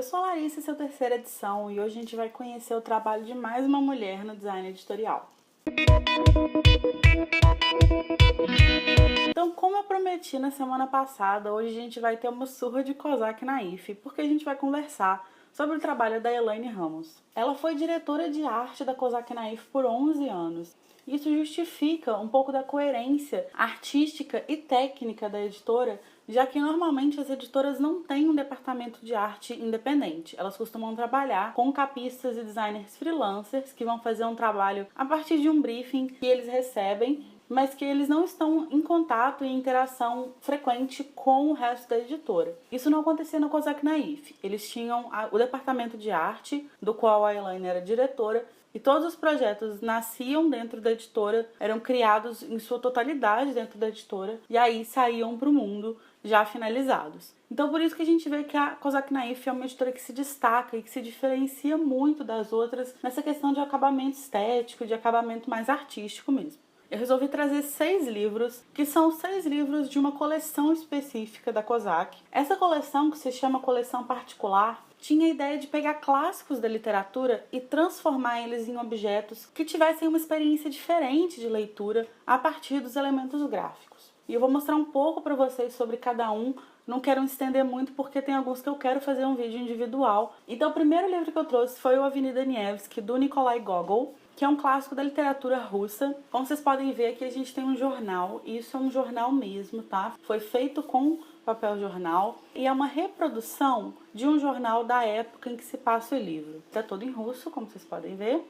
Eu sou a Larissa, seu terceira edição, e hoje a gente vai conhecer o trabalho de mais uma mulher no design editorial. Então, como eu prometi na semana passada, hoje a gente vai ter uma surra de Kozak Naif, porque a gente vai conversar sobre o trabalho da Elaine Ramos. Ela foi diretora de arte da Kozak Naif por 11 anos. Isso justifica um pouco da coerência artística e técnica da editora, já que normalmente as editoras não têm um departamento de arte independente. Elas costumam trabalhar com capistas e designers freelancers que vão fazer um trabalho a partir de um briefing que eles recebem, mas que eles não estão em contato e interação frequente com o resto da editora. Isso não acontecia no Kozak Naif. Eles tinham o departamento de arte, do qual a Elaine era diretora, e todos os projetos nasciam dentro da editora, eram criados em sua totalidade dentro da editora, e aí saíam para o mundo já finalizados. Então por isso que a gente vê que a Kozak Naif é uma editora que se destaca e que se diferencia muito das outras nessa questão de acabamento estético, de acabamento mais artístico mesmo. Eu resolvi trazer 6 livros, que são 6 livros de uma coleção específica da Kozak. Essa coleção, que se chama Coleção Particular, tinha a ideia de pegar clássicos da literatura e transformar eles em objetos que tivessem uma experiência diferente de leitura a partir dos elementos gráficos. E eu vou mostrar um pouco para vocês sobre cada um. Não quero me estender muito porque tem alguns que eu quero fazer um vídeo individual. Então o primeiro livro que eu trouxe foi o Avenida Nevsky, do Nikolai Gogol, que é um clássico da literatura russa. Como vocês podem ver aqui, a gente tem um jornal, e isso é um jornal mesmo, tá? Foi feito com papel jornal e é uma reprodução de um jornal da época em que se passa o livro. Está todo em russo, como vocês podem ver.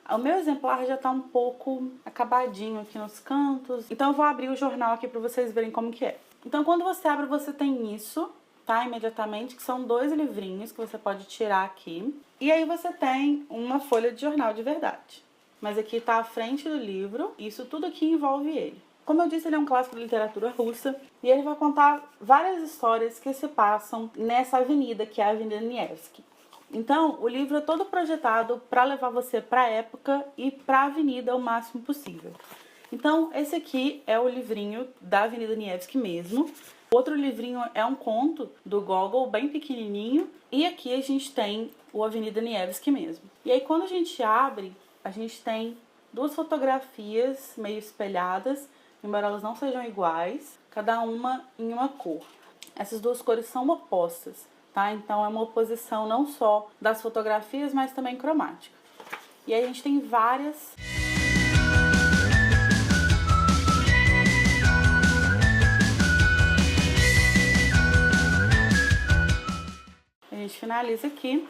O meu exemplar já está um pouco acabadinho aqui nos cantos, então eu vou abrir o jornal aqui para vocês verem como que é. Então quando você abre, você tem isso, tá? Imediatamente, que são 2 livrinhos que você pode tirar aqui. E aí você tem uma folha de jornal de verdade. Mas aqui está a frente do livro, e isso tudo aqui envolve ele. Como eu disse, ele é um clássico da literatura russa, e ele vai contar várias histórias que se passam nessa avenida, que é a Avenida Nevsky. Então, o livro é todo projetado para levar você para a época e para a avenida o máximo possível. Então, esse aqui é o livrinho da Avenida Nevsky mesmo. O outro livrinho é um conto do Gogol, bem pequenininho. E aqui a gente tem o Avenida Nevsky mesmo. E aí, quando a gente abre, a gente tem 2 fotografias meio espelhadas, embora elas não sejam iguais, cada uma em uma cor. Essas 2 cores são opostas, tá? Então é uma oposição não só das fotografias, mas também cromática. E aí a gente tem várias... A gente finaliza aqui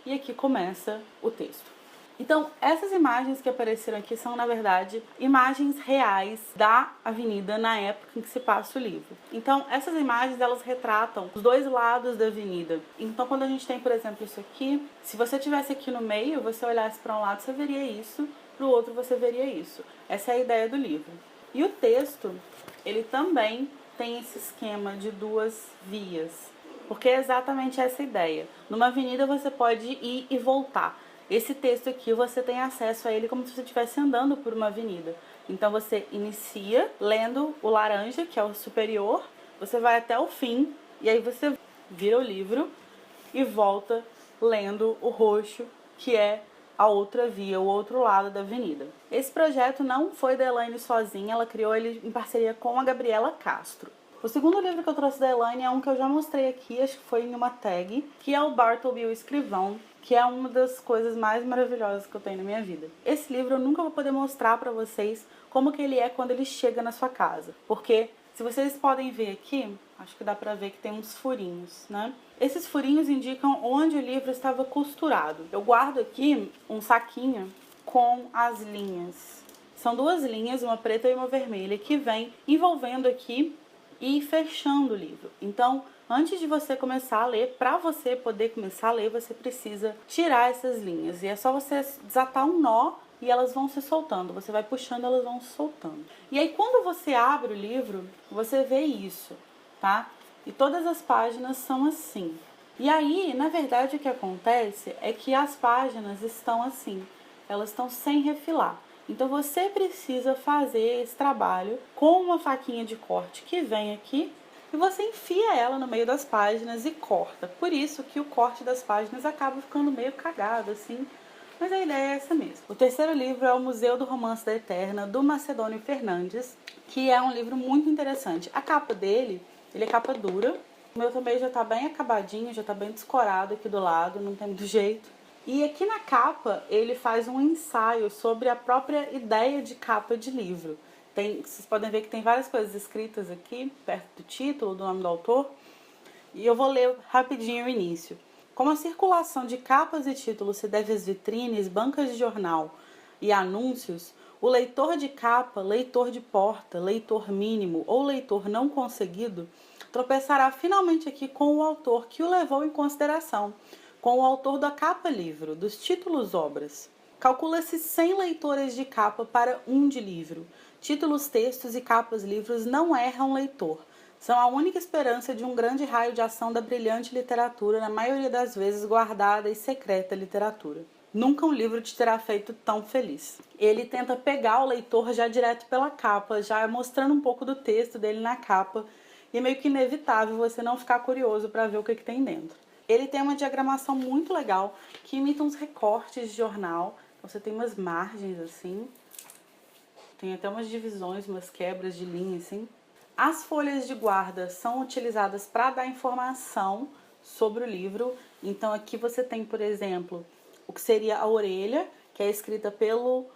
e aqui começa o texto. Então, essas imagens que apareceram aqui são, na verdade, imagens reais da avenida na época em que se passa o livro. Então, essas imagens, elas retratam os 2 lados da avenida. Então, quando a gente tem, por exemplo, isso aqui, se você estivesse aqui no meio, você olhasse para um lado, você veria isso, para o outro você veria isso. Essa é a ideia do livro. E o texto, ele também tem esse esquema de 2 vias, porque é exatamente essa ideia. Numa avenida você pode ir e voltar. Esse texto aqui, você tem acesso a ele como se você estivesse andando por uma avenida. Então você inicia lendo o laranja, que é o superior, você vai até o fim, e aí você vira o livro e volta lendo o roxo, que é a outra via, o outro lado da avenida. Esse projeto não foi da Elaine sozinha, ela criou ele em parceria com a Gabriela Castro. O segundo livro que eu trouxe da Elaine é um que eu já mostrei aqui, acho que foi em uma tag, que é o Bartleby, o Escrivão, que é uma das coisas mais maravilhosas que eu tenho na minha vida. Esse livro eu nunca vou poder mostrar pra vocês como que ele é quando ele chega na sua casa, porque se vocês podem ver aqui, acho que dá pra ver que tem uns furinhos, né? Esses furinhos indicam onde o livro estava costurado. Eu guardo aqui um saquinho com as linhas. São 2 linhas, uma preta e uma vermelha, que vem envolvendo aqui e fechando o livro. Então, antes de você começar a ler, para você poder começar a ler, você precisa tirar essas linhas. E é só você desatar um nó e elas vão se soltando. Você vai puxando, elas vão se soltando. E aí, quando você abre o livro, você vê isso, tá? E todas as páginas são assim. E aí, na verdade, o que acontece é que as páginas estão assim. Elas estão sem refilar. Então você precisa fazer esse trabalho com uma faquinha de corte que vem aqui e você enfia ela no meio das páginas e corta. Por isso que o corte das páginas acaba ficando meio cagado, assim, mas a ideia é essa mesmo. O terceiro livro é O Museu do Romance da Eterna, do Macedônio Fernandes, que é um livro muito interessante. A capa dele, ele é capa dura. O meu também já tá bem acabadinho, já tá bem descorado aqui do lado, não tem muito jeito. E aqui na capa, ele faz um ensaio sobre a própria ideia de capa de livro. Vocês podem ver que tem várias coisas escritas aqui, perto do título, do nome do autor. E eu vou ler rapidinho o início. Como a circulação de capas e títulos se deve às vitrines, bancas de jornal e anúncios, o leitor de capa, leitor de porta, leitor mínimo ou leitor não conseguido tropeçará finalmente aqui com o autor que o levou em consideração, com o autor da capa livro, dos títulos obras. Calcula-se 100 leitores de capa para um de livro. Títulos, textos e capas livros não erram leitor. São a única esperança de um grande raio de ação da brilhante literatura, na maioria das vezes guardada e secreta literatura. Nunca um livro te terá feito tão feliz. Ele tenta pegar o leitor já direto pela capa, já mostrando um pouco do texto dele na capa, e é meio que inevitável você não ficar curioso para ver o que tem dentro. Ele tem uma diagramação muito legal, que imita uns recortes de jornal. Você tem umas margens assim, tem até umas divisões, umas quebras de linha assim. As folhas de guarda são utilizadas para dar informação sobre o livro. Então aqui você tem, por exemplo, o que seria a orelha, que é escrita pelo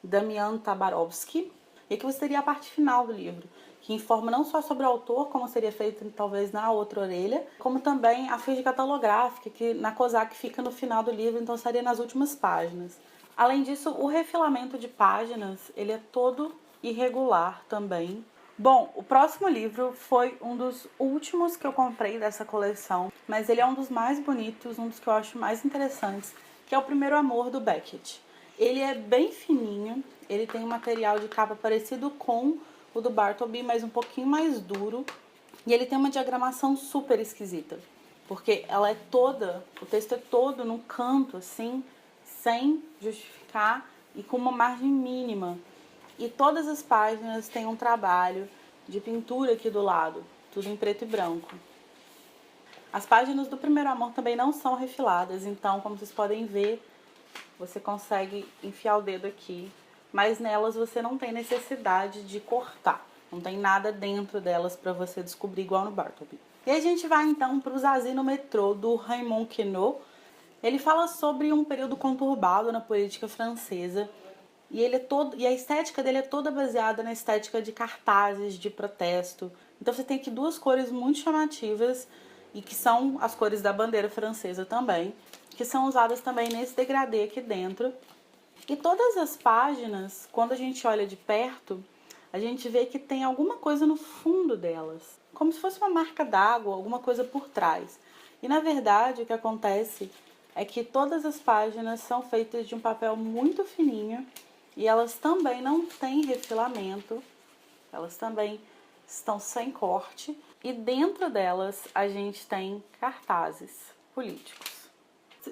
Damian Tabarovsky. E aqui você teria a parte final do livro, que informa não só sobre o autor, como seria feito talvez na outra orelha, como também a ficha catalográfica, que na COSAC fica no final do livro, então seria nas últimas páginas. Além disso, o refilamento de páginas, ele é todo irregular também. Bom, o próximo livro foi um dos últimos que eu comprei dessa coleção, mas ele é um dos mais bonitos, um dos que eu acho mais interessantes, que é O Primeiro Amor, do Beckett. Ele é bem fininho, ele tem um material de capa parecido com o do Bartleby, mas um pouquinho mais duro, e ele tem uma diagramação super esquisita, porque ela é toda, o texto é todo num canto, assim, sem justificar e com uma margem mínima. E todas as páginas têm um trabalho de pintura aqui do lado, tudo em preto e branco. As páginas do Primeiro Amor também não são refiladas, então, como vocês podem ver, você consegue enfiar o dedo aqui, mas nelas você não tem necessidade de cortar. Não tem nada dentro delas para você descobrir igual no Bartleby. E a gente vai então para o Zazie no Metrô, do Raymond Queneau. Ele fala sobre um período conturbado na política francesa, e a estética dele é toda baseada na estética de cartazes, de protesto. Então você tem aqui duas cores muito chamativas, e que são as cores da bandeira francesa também, que são usadas também nesse degradê aqui dentro. E todas as páginas, quando a gente olha de perto, a gente vê que tem alguma coisa no fundo delas, como se fosse uma marca d'água, alguma coisa por trás. E na verdade o que acontece é que todas as páginas são feitas de um papel muito fininho, e elas também não têm refilamento, elas também estão sem corte, e dentro delas a gente tem cartazes políticos.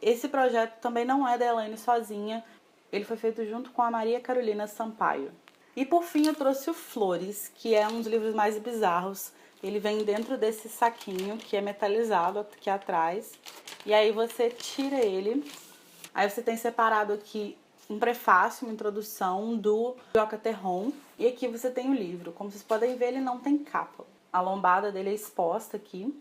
Esse projeto também não é da Elaine sozinha, ele foi feito junto com a Maria Carolina Sampaio. E por fim eu trouxe o Flores, que é um dos livros mais bizarros. Ele vem dentro desse saquinho que é metalizado aqui atrás, e aí você tira ele, aí você tem separado aqui um prefácio, uma introdução do Joca Terron, e aqui você tem o livro. Como vocês podem ver, ele não tem capa. A lombada dele é exposta aqui,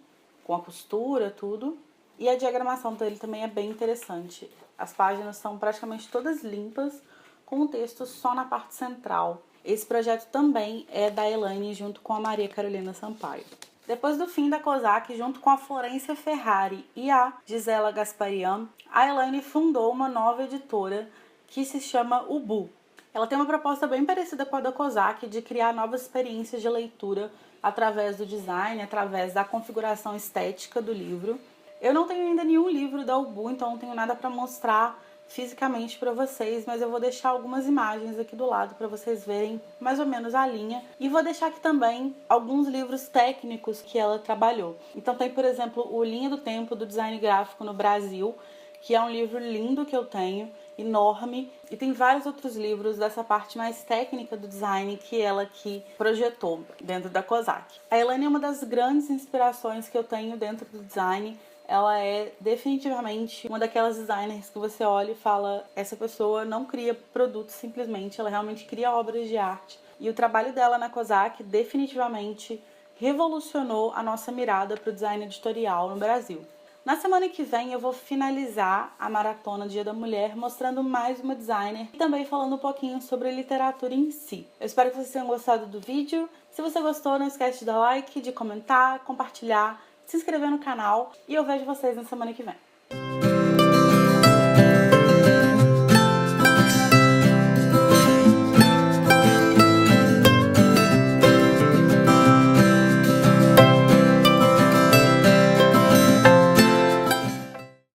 com a costura, tudo. E a diagramação dele também é bem interessante. As páginas são praticamente todas limpas, com o texto só na parte central. Esse projeto também é da Elaine, junto com a Maria Carolina Sampaio. Depois do fim da COSAC, junto com a Florência Ferrari e a Gisela Gasparian, a Elaine fundou uma nova editora que se chama Ubu. Ela tem uma proposta bem parecida com a da COSAC, de criar novas experiências de leitura através do design, através da configuração estética do livro. Eu não tenho ainda nenhum livro da Ubu, então não tenho nada para mostrar fisicamente para vocês, mas eu vou deixar algumas imagens aqui do lado para vocês verem mais ou menos a linha, e vou deixar aqui também alguns livros técnicos que ela trabalhou. Então tem, por exemplo, o Linha do Tempo do Design Gráfico no Brasil, que é um livro lindo que eu tenho, enorme, e tem vários outros livros dessa parte mais técnica do design que ela que projetou dentro da Kozak. A Elaine é uma das grandes inspirações que eu tenho dentro do design. Ela é definitivamente uma daquelas designers que você olha e fala, essa pessoa não cria produtos simplesmente, ela realmente cria obras de arte. E o trabalho dela na Kozak definitivamente revolucionou a nossa mirada para o design editorial no Brasil. Na semana que vem eu vou finalizar a Maratona Dia da Mulher mostrando mais uma designer e também falando um pouquinho sobre a literatura em si. Eu espero que vocês tenham gostado do vídeo. Se você gostou, não esquece de dar like, de comentar, compartilhar, se inscrever no canal e eu vejo vocês na semana que vem.